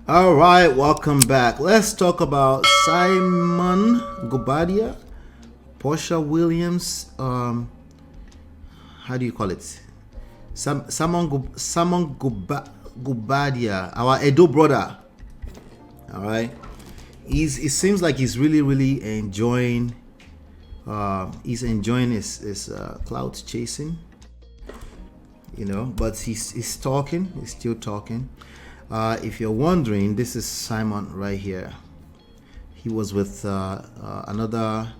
All right, welcome back. Let's talk about Simon GOUBADIA, Porsha Williams. How do you call it? GOUBADIA, our Edo brother. All right, it seems like he's really enjoying. He's enjoying his cloud chasing. But he's talking. He's still talking. If you're wondering, this is Simon right here. He was with another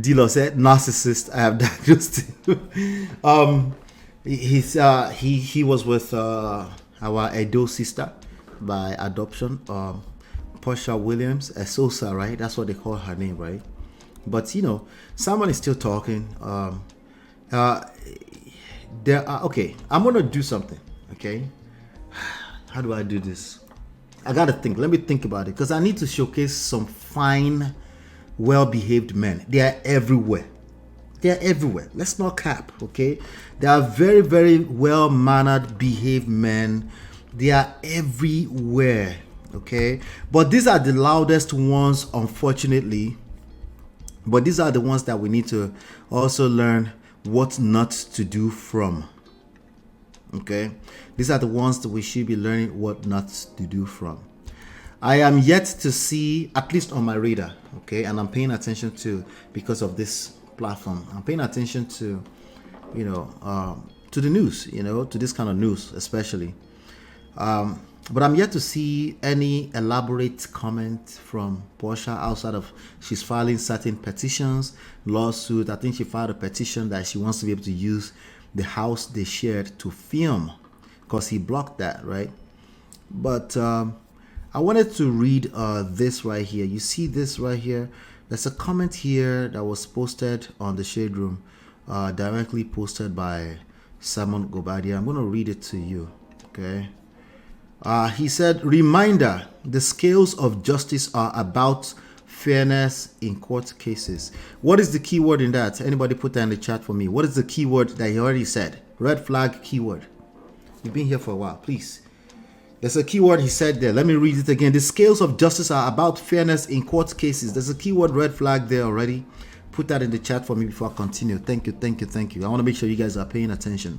dealer said narcissist. I have diagnosed him. He was with our Edo sister by adoption, Porsha Williams, Esosa, right? That's what they call her name, right? But Simon is still talking. Okay, I'm gonna do something. Okay, how do I do this? I gotta think. Let me think about it, because I need to showcase some fine, well-behaved men. They are everywhere. They are everywhere. Let's not cap. Okay, they are very well-mannered, behaved men. They are everywhere. Okay, but these are the loudest ones, unfortunately. But these are the ones that we need to also learn what not to do from. Okay, these are the ones that we should be learning what not to do from. I am yet to see, at least on my radar, okay, and I'm paying attention to, because of this platform, I'm paying attention to, to the news, to this kind of news especially. But I'm yet to see any elaborate comment from Porsha outside of she's filing certain petitions, lawsuit. I think she filed a petition that she wants to be able to use the house they shared to film, because he blocked that, right? But I wanted to read this right here. You see this right here? There's a comment here that was posted on the Shade Room, directly posted by Simon GOUBADIA. I'm going to read it to you, okay? He said, reminder, the scales of justice are about fairness in court cases. What is the key word in that? Anybody put that in the chat for me. What is the key word that he already said? Red flag keyword. You've been here for a while, please. There's a keyword he said there. Let me read it again. The scales of justice are about fairness in court cases. There's a keyword red flag there already. Put that in the chat for me before I continue. Thank you. I want to make sure you guys are paying attention.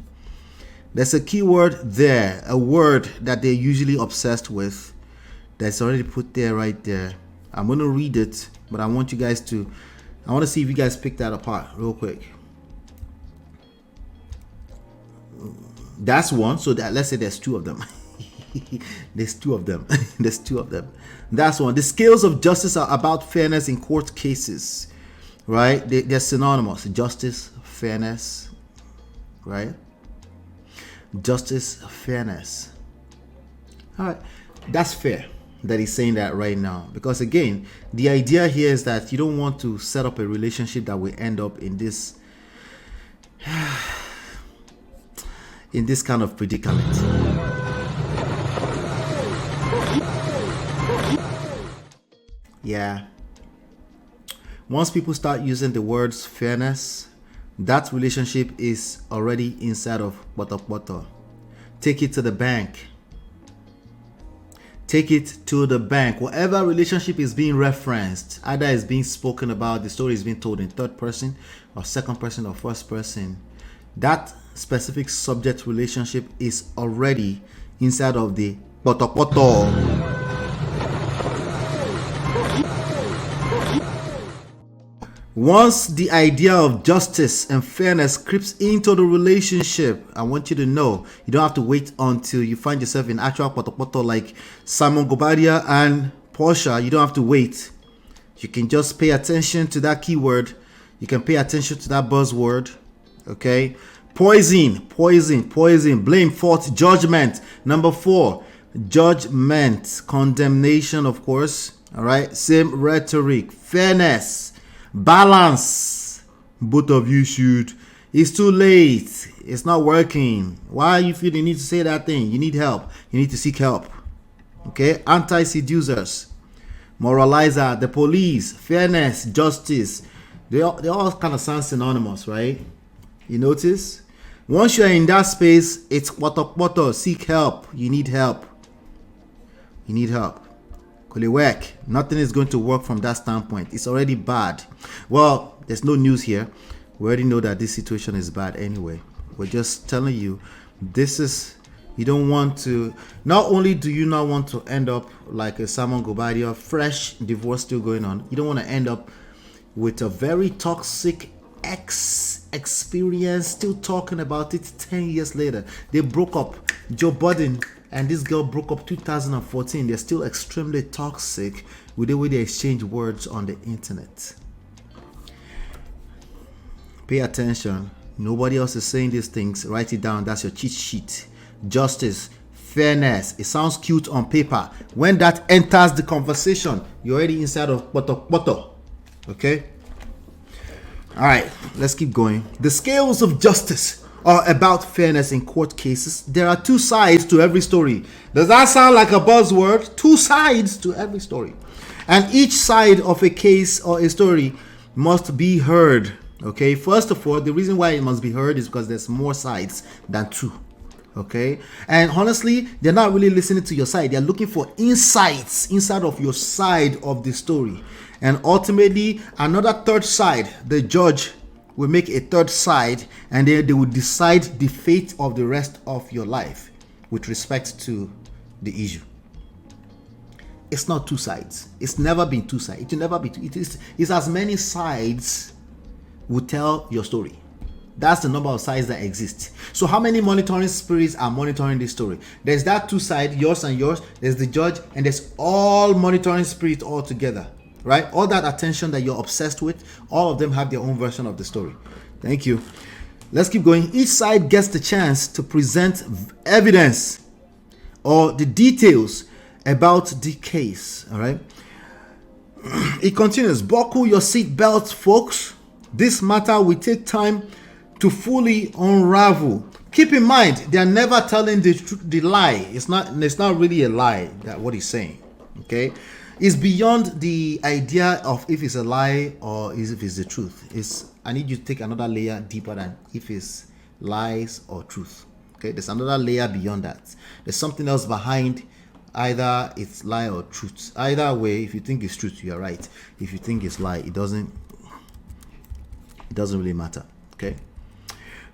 There's a keyword there, a word that they're usually obsessed with, that's already put there right there. I'm going to read it, but I want you guys to, I want to see if you guys pick that apart real quick. That's one. So that, let's say there's two of them. There's two of them. That's one. The scales of justice are about fairness in court cases, right? They're synonymous. Justice, fairness, right? Justice, fairness. All right, that's fair that he's saying that right now, because again, the idea here is that you don't want to set up a relationship that will end up in this kind of predicament. Yeah, once people start using the words fairness, that relationship is already inside of Boto. Take it to the bank. Take it to the bank. Whatever relationship is being referenced, either is being spoken about, the story is being told in third person or second person or first person, that specific subject relationship is already inside of the Boto. Once the idea of justice and fairness creeps into the relationship, I want you to know you don't have to wait until you find yourself in actual poto like Simon GOUBADIA and Porsha. You don't have to wait. You can just pay attention to that keyword. You can pay attention to that buzzword. Okay? Poison, blame, fault, judgment. Number 4, judgment, condemnation, of course. All right? Same rhetoric. Fairness. Balance. Both of you should. It's too late. It's not working. Why you feel you need to say that thing? You need help. You need to seek help. Okay? Anti-seducers. Moralizer. The police. Fairness. Justice. They all kind of sound synonymous, right? You notice? Once you're in that space, it's poto. Seek help. You need help. You need help. Work. Nothing is going to work from that standpoint. It's already bad. Well, there's no news here. We already know that this situation is bad anyway. We're just telling you, this is, you don't want to, not only do you not want to end up like a Simon GOUBADIA, fresh divorce still going on, you don't want to end up with a very toxic experience, still talking about it 10 years later. They broke up. Joe Budden and this girl broke up 2014. They're still extremely toxic with the way they exchange words on the internet. Pay attention. Nobody else is saying these things. Write it down. That's your cheat sheet. Justice, fairness. It sounds cute on paper. When that enters the conversation, you're already inside of poto. Okay? All right, let's keep going. The scales of justice are about fairness in court cases. There are two sides to every story. Does that sound like a buzzword? Two sides to every story. And each side of a case or a story must be heard. Okay, first of all, the reason why it must be heard is because there's more sides than two. Okay, and honestly, they're not really listening to your side. They're looking for insights inside of your side of the story. And ultimately, another third side, the judge will make a third side, and they will decide the fate of the rest of your life with respect to the issue. It's not two sides. It's never been two sides. It will never be two. It's as many sides will tell your story. That's the number of sides that exist. So how many monitoring spirits are monitoring this story? There's that two sides, yours and yours. There's the judge, and there's all monitoring spirits all together. Right? All that attention that you're obsessed with, all of them have their own version of the story. Thank you. Let's keep going. Each side gets the chance to present evidence or the details about the case. All right. It continues. Buckle your seat belts, folks. This matter will take time to fully unravel. Keep in mind, they are never telling the lie. It's not really a lie, that what he's saying. Okay. It's beyond the idea of if it's a lie or if it's the truth. I need you to take another layer deeper than if it's lies or truth. Okay, there's another layer beyond that. There's something else behind either it's lie or truth. Either way, if you think it's truth, you're right. If you think it's lie, it doesn't really matter. Okay,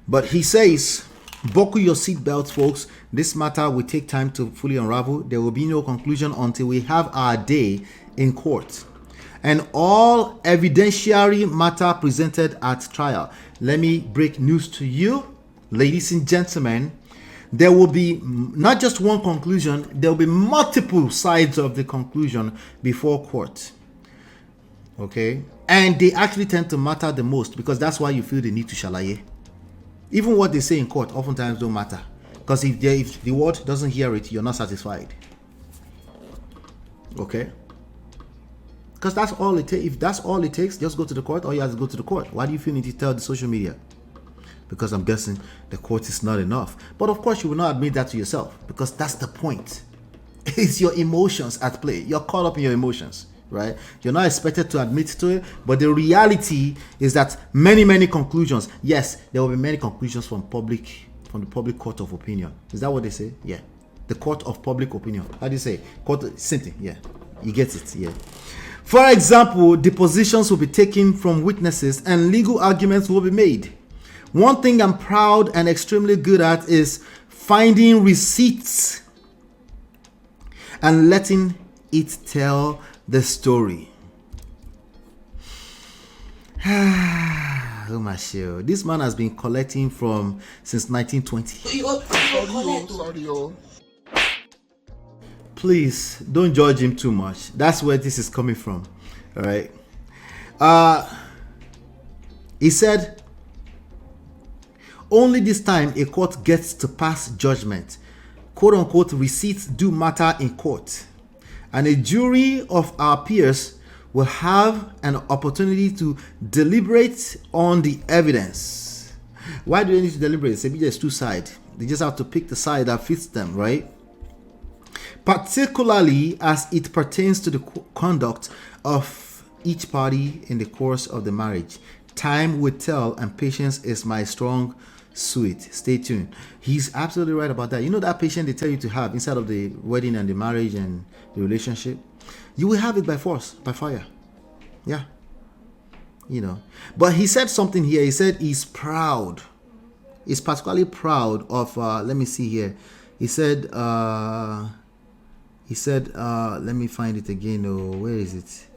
but he says, buckle your seatbelts, folks. This matter will take time to fully unravel. There will be no conclusion until we have our day in court and all evidentiary matter presented at trial. Let me break news to you, ladies and gentlemen. There will be not just one conclusion, there will be multiple sides of the conclusion before court. Okay? And they actually tend to matter the most because that's why you feel the need to shalaye. Even what they say in court oftentimes don't matter. Because if the word doesn't hear it, you're not satisfied. Okay? Because that's all it takes. If that's all it takes, just go to the court, or you have to go to the court. Why do you feel need to tell the social media? Because I'm guessing the court is not enough. But of course, you will not admit that to yourself, because that's the point. It's your emotions at play. You're caught up in your emotions, right? You're not expected to admit to it, but the reality is that many conclusions. Yes, there will be many conclusions from the public court of opinion. Is that what they say? Yeah, the court of public opinion. How do you say? Court, same thing. Yeah, you get it. Yeah. For example, depositions will be taken from witnesses and legal arguments will be made. One thing I'm proud and extremely good at is finding receipts and letting it tell the story. Oh my shit. This man has been collecting since 1920. Please don't judge him too much. That's where this is coming from. All right. He said, only this time a court gets to pass judgment. Quote unquote, receipts do matter in court. And a jury of our peers will have an opportunity to deliberate on the evidence. Why do they need to deliberate? Maybe there's two sides. They just have to pick the side that fits them, right? Particularly as it pertains to the conduct of each party in the course of the marriage. Time will tell, and patience is my strong Sweet. Stay tuned. He's absolutely right about that. You know that patient they tell you to have inside of the wedding and the marriage and the relationship? You will have it by force, by fire. Yeah. You know. But he said something here. He said he's proud. He's particularly proud of, let me see here. He said, let me find it again. Oh, where is it?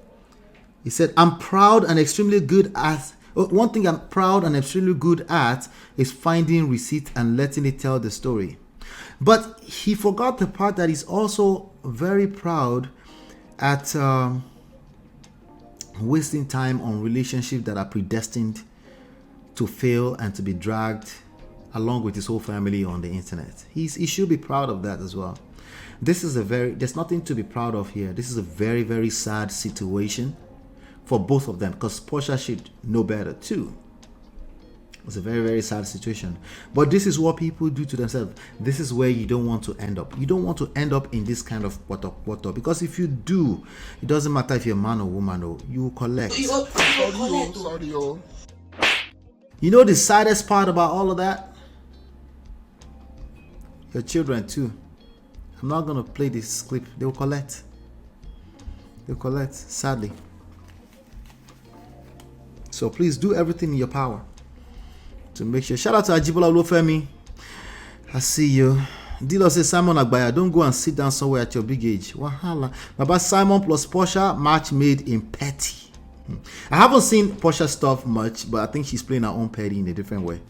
He said, I'm proud and extremely good at, one thing I'm proud and extremely good at is finding receipt and letting it tell the story. But he forgot the part that he's also very proud at wasting time on relationships that are predestined to fail and to be dragged along with his whole family on the internet. He should be proud of that as well. There's nothing to be proud of here. This is a very, very sad situation for both of them, because Porsha should know better too. It's a very, very sad situation. But this is what people do to themselves. This is where you don't want to end up. You don't want to end up in this kind of what, because if you do, it doesn't matter if you're a man or woman, or you will collect. You know the saddest part about all of that? Your children too. I'm not gonna play this clip. They will collect. They'll collect, sadly. So please do everything in your power to make sure. Shout out to Ajibola Olufemi. I see you. Dilo says Simon Agbaya, don't go and sit down somewhere at your big age. Wahala. Baba Simon plus Porsha, match made in petty. I haven't seen Porsha stuff much, but I think she's playing her own petty in a different way.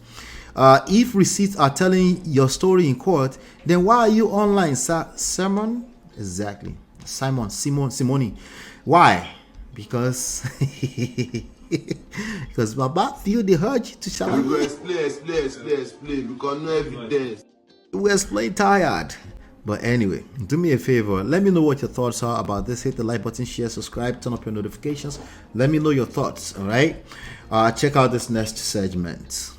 If receipts are telling your story in court, then why are you online, Simon? Exactly. Simone. Why? Because because Baba feel the urge to shout. You explain because no evidence. We explain tired. But anyway, do me a favor. Let me know what your thoughts are about this. Hit the like button, share, subscribe, turn up your notifications. Let me know your thoughts. All right. Check out this next segment.